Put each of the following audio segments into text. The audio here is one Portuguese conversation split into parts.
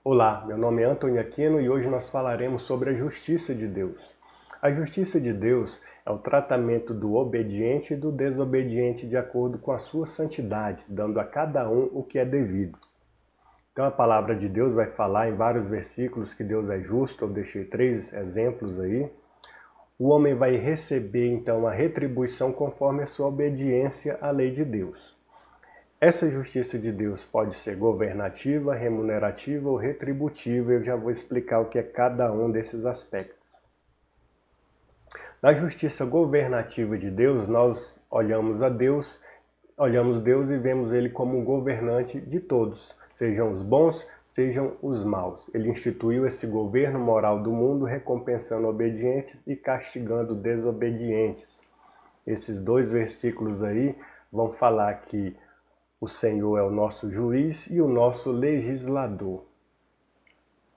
Olá, meu nome é Antônio Aquino e hoje nós falaremos sobre a justiça de Deus. A justiça de Deus é o tratamento do obediente e do desobediente de acordo com a sua santidade, dando a cada um o que é devido. Então a palavra de Deus vai falar em vários versículos que Deus é justo, eu deixei 3 exemplos aí. O homem vai receber então a retribuição conforme a sua obediência à lei de Deus. Essa justiça de Deus pode ser governativa, remunerativa ou retributiva. Eu já vou explicar o que é cada um desses aspectos. Na justiça governativa de Deus, nós olhamos Deus e vemos Ele como um governante de todos, sejam os bons, sejam os maus. Ele instituiu esse governo moral do mundo, recompensando obedientes e castigando desobedientes. Esses 2 versículos aí vão falar que o Senhor é o nosso juiz e o nosso legislador.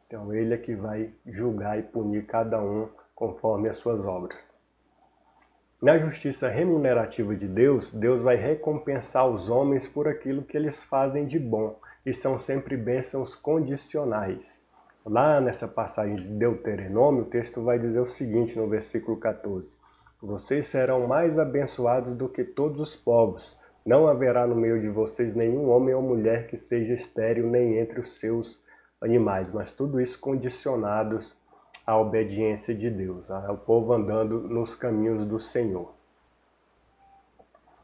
Então ele é que vai julgar e punir cada um conforme as suas obras. Na justiça remunerativa de Deus, Deus vai recompensar os homens por aquilo que eles fazem de bom, e são sempre bênçãos condicionais. Lá nessa passagem de Deuteronômio, o texto vai dizer o seguinte no versículo 14: Vocês serão mais abençoados do que todos os povos. Não haverá no meio de vocês nenhum homem ou mulher que seja estéril, nem entre os seus animais, mas tudo isso condicionados à obediência de Deus, ao povo andando nos caminhos do Senhor.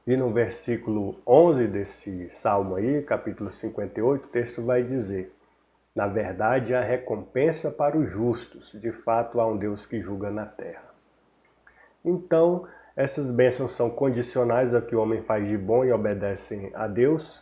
E no versículo 11 desse salmo aí, capítulo 58, o texto vai dizer: Na verdade, há recompensa para os justos, de fato há um Deus que julga na terra. Então, essas bênçãos são condicionais ao que o homem faz de bom e obedecem a Deus,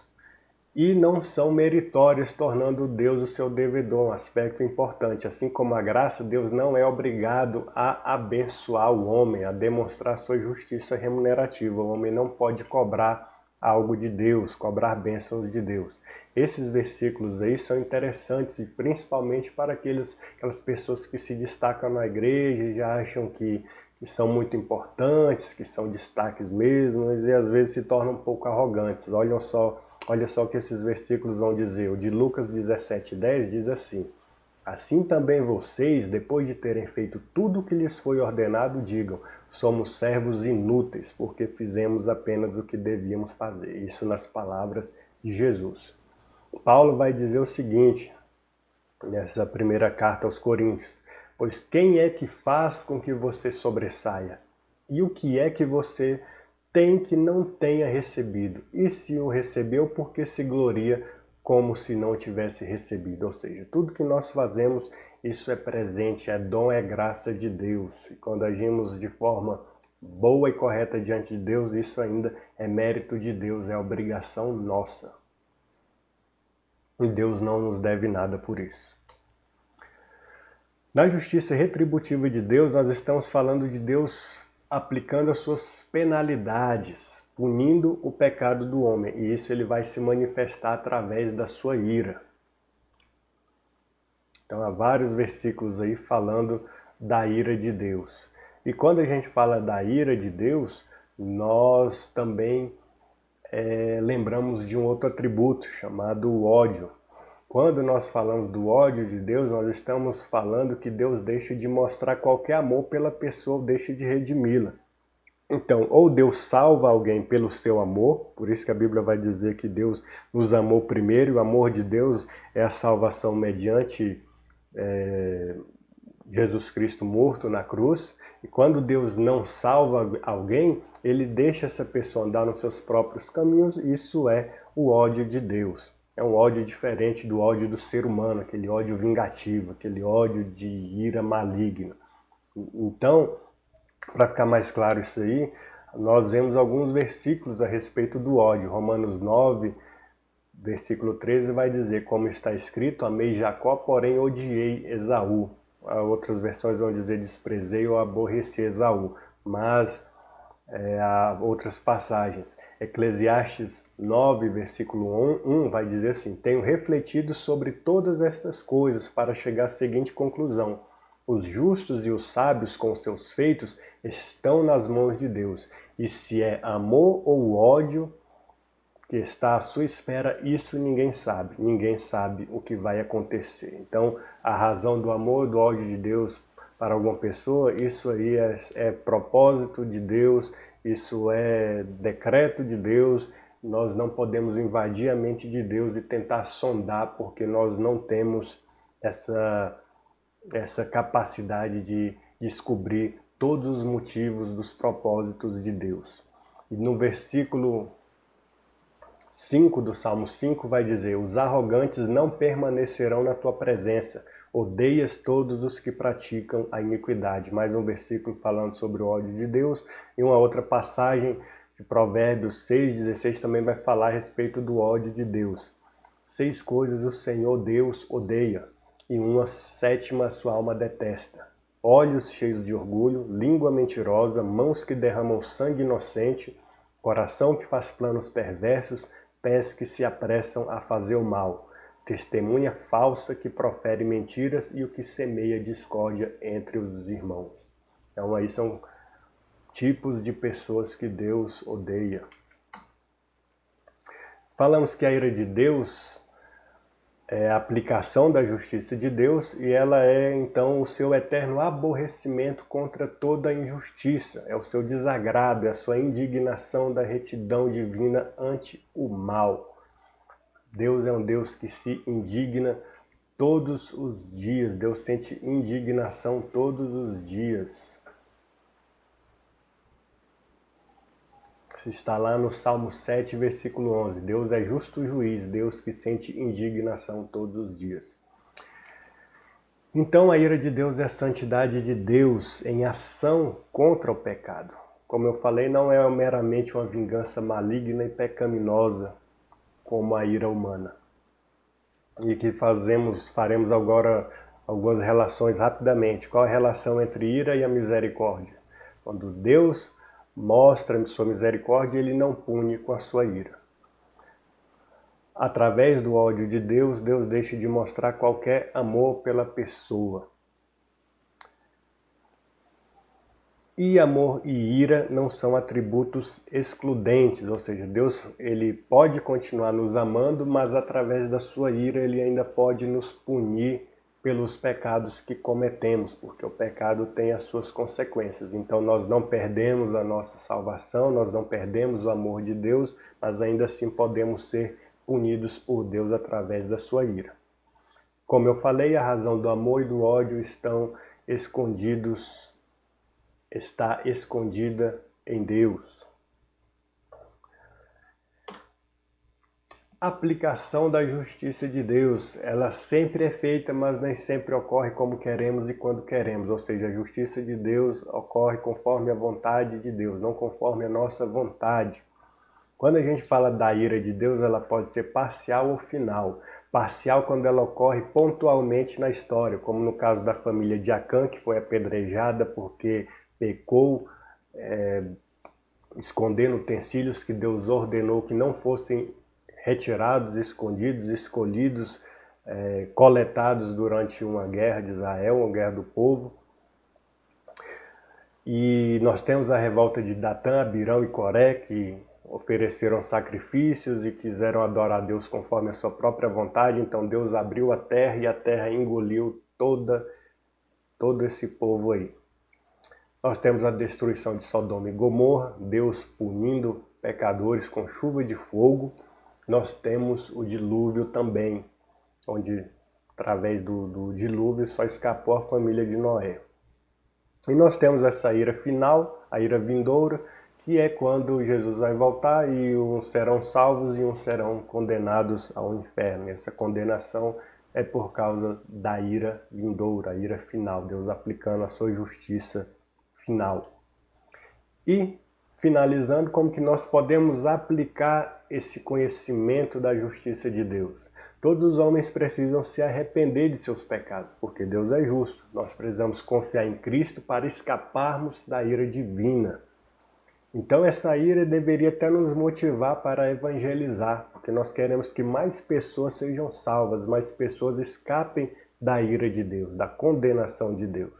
e não são meritórias, tornando Deus o seu devedor, um aspecto importante. Assim como a graça, Deus não é obrigado a abençoar o homem, a demonstrar sua justiça remunerativa. O homem não pode cobrar algo de Deus, cobrar bênçãos de Deus. Esses versículos aí são interessantes, e principalmente para aquelas pessoas que se destacam na igreja e já acham que são muito importantes, que são destaques mesmo, e às vezes se tornam um pouco arrogantes. Olha só o que esses versículos vão dizer. O de Lucas 17:10 diz assim: Assim também vocês, depois de terem feito tudo o que lhes foi ordenado, digam: somos servos inúteis, porque fizemos apenas o que devíamos fazer. Isso nas palavras de Jesus. Paulo vai dizer o seguinte, nessa primeira carta aos Coríntios: Pois quem é que faz com que você sobressaia? E o que é que você tem que não tenha recebido? E se o recebeu, por que se gloria como se não tivesse recebido? Ou seja, tudo que nós fazemos, isso é presente, é dom, é graça de Deus. E quando agimos de forma boa e correta diante de Deus, isso ainda é mérito de Deus, é obrigação nossa. E Deus não nos deve nada por isso. Na justiça retributiva de Deus, nós estamos falando de Deus aplicando as suas penalidades, punindo o pecado do homem, e isso ele vai se manifestar através da sua ira. Então há vários versículos aí falando da ira de Deus. E quando a gente fala da ira de Deus, nós também lembramos de um outro atributo chamado ódio. Quando nós falamos do ódio de Deus, nós estamos falando que Deus deixa de mostrar qualquer amor pela pessoa, deixa de redimi-la. Então, ou Deus salva alguém pelo seu amor, por isso que a Bíblia vai dizer que Deus nos amou primeiro, e o amor de Deus é a salvação mediante Jesus Cristo morto na cruz. E quando Deus não salva alguém, ele deixa essa pessoa andar nos seus próprios caminhos, isso é o ódio de Deus. É um ódio diferente do ódio do ser humano, aquele ódio vingativo, aquele ódio de ira maligna. Então, para ficar mais claro isso aí, nós vemos alguns versículos a respeito do ódio. Romanos 9, versículo 13 vai dizer: Como está escrito, amei Jacó, porém odiei Esaú. Outras versões vão dizer: desprezei ou aborreci Esaú. Mas há outras passagens. Eclesiastes 9, versículo 1 vai dizer assim: Tenho refletido sobre todas estas coisas para chegar à seguinte conclusão: os justos e os sábios com seus feitos estão nas mãos de Deus. E se é amor ou ódio, que está à sua espera, isso ninguém sabe o que vai acontecer. Então, a razão do amor, do ódio de Deus para alguma pessoa, isso aí é propósito de Deus, isso é decreto de Deus. Nós não podemos invadir a mente de Deus e tentar sondar, porque nós não temos essa capacidade de descobrir todos os motivos dos propósitos de Deus. E no versículo 5 do Salmo 5 vai dizer: os arrogantes não permanecerão na tua presença, odeias todos os que praticam a iniquidade. Mais um versículo falando sobre o ódio de Deus, e uma outra passagem de Provérbios 6,16 também vai falar a respeito do ódio de Deus. 6 coisas o Senhor Deus odeia, e uma sétima sua alma detesta: olhos cheios de orgulho, língua mentirosa, mãos que derramam sangue inocente, coração que faz planos perversos, pés que se apressam a fazer o mal, testemunha falsa que profere mentiras e o que semeia discórdia entre os irmãos. Então aí são tipos de pessoas que Deus odeia. Falamos que a ira de Deus é a aplicação da justiça de Deus e ela é então o seu eterno aborrecimento contra toda a injustiça, é o seu desagrado, é a sua indignação da retidão divina ante o mal. Deus é um Deus que se indigna todos os dias, Deus sente indignação todos os dias. Isso está lá no Salmo 7, versículo 11. Deus é justo juiz, Deus que sente indignação todos os dias. Então a ira de Deus é a santidade de Deus em ação contra o pecado. Como eu falei, não é meramente uma vingança maligna e pecaminosa, como a ira humana. E que faremos agora algumas relações rapidamente. Qual a relação entre ira e a misericórdia? Quando Deus mostra sua misericórdia, ele não pune com a sua ira. Através do ódio de Deus, Deus deixa de mostrar qualquer amor pela pessoa. E amor e ira não são atributos excludentes, ou seja, Deus ele pode continuar nos amando, mas através da sua ira ele ainda pode nos punir pelos pecados que cometemos, porque o pecado tem as suas consequências. Então nós não perdemos a nossa salvação, nós não perdemos o amor de Deus, mas ainda assim podemos ser punidos por Deus através da sua ira. Como eu falei, a razão do amor e do ódio está escondida em Deus. A aplicação da justiça de Deus, ela sempre é feita, mas nem sempre ocorre como queremos e quando queremos. Ou seja, a justiça de Deus ocorre conforme a vontade de Deus, não conforme a nossa vontade. Quando a gente fala da ira de Deus, ela pode ser parcial ou final. Parcial quando ela ocorre pontualmente na história, como no caso da família de Acã, que foi apedrejada porque pecou, escondendo utensílios que Deus ordenou que não fossem retirados, escondidos, escolhidos, coletados durante uma guerra de Israel, uma guerra do povo. E nós temos a revolta de Datã, Abirão e Coré, que ofereceram sacrifícios e quiseram adorar a Deus conforme a sua própria vontade. Então Deus abriu a terra e a terra engoliu todo esse povo aí. Nós temos a destruição de Sodoma e Gomorra, Deus punindo pecadores com chuva de fogo. Nós temos o dilúvio também, onde através do dilúvio só escapou a família de Noé. E nós temos essa ira final, a ira vindoura, que é quando Jesus vai voltar e uns serão salvos e uns serão condenados ao inferno. E essa condenação é por causa da ira vindoura, a ira final, Deus aplicando a sua justiça final. E, finalizando, como que nós podemos aplicar esse conhecimento da justiça de Deus? Todos os homens precisam se arrepender de seus pecados, porque Deus é justo. Nós precisamos confiar em Cristo para escaparmos da ira divina. Então essa ira deveria até nos motivar para evangelizar, porque nós queremos que mais pessoas sejam salvas, mais pessoas escapem da ira de Deus, da condenação de Deus.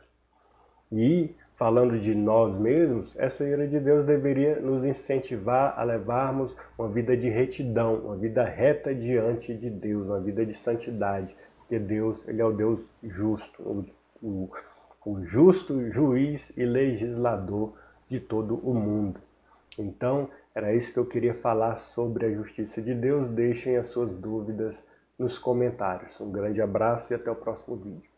E falando de nós mesmos, essa ira de Deus deveria nos incentivar a levarmos uma vida de retidão, uma vida reta diante de Deus, uma vida de santidade, porque Deus, Ele é o Deus justo, o justo juiz e legislador de todo o mundo. Então, era isso que eu queria falar sobre a justiça de Deus. Deixem as suas dúvidas nos comentários. Um grande abraço e até o próximo vídeo.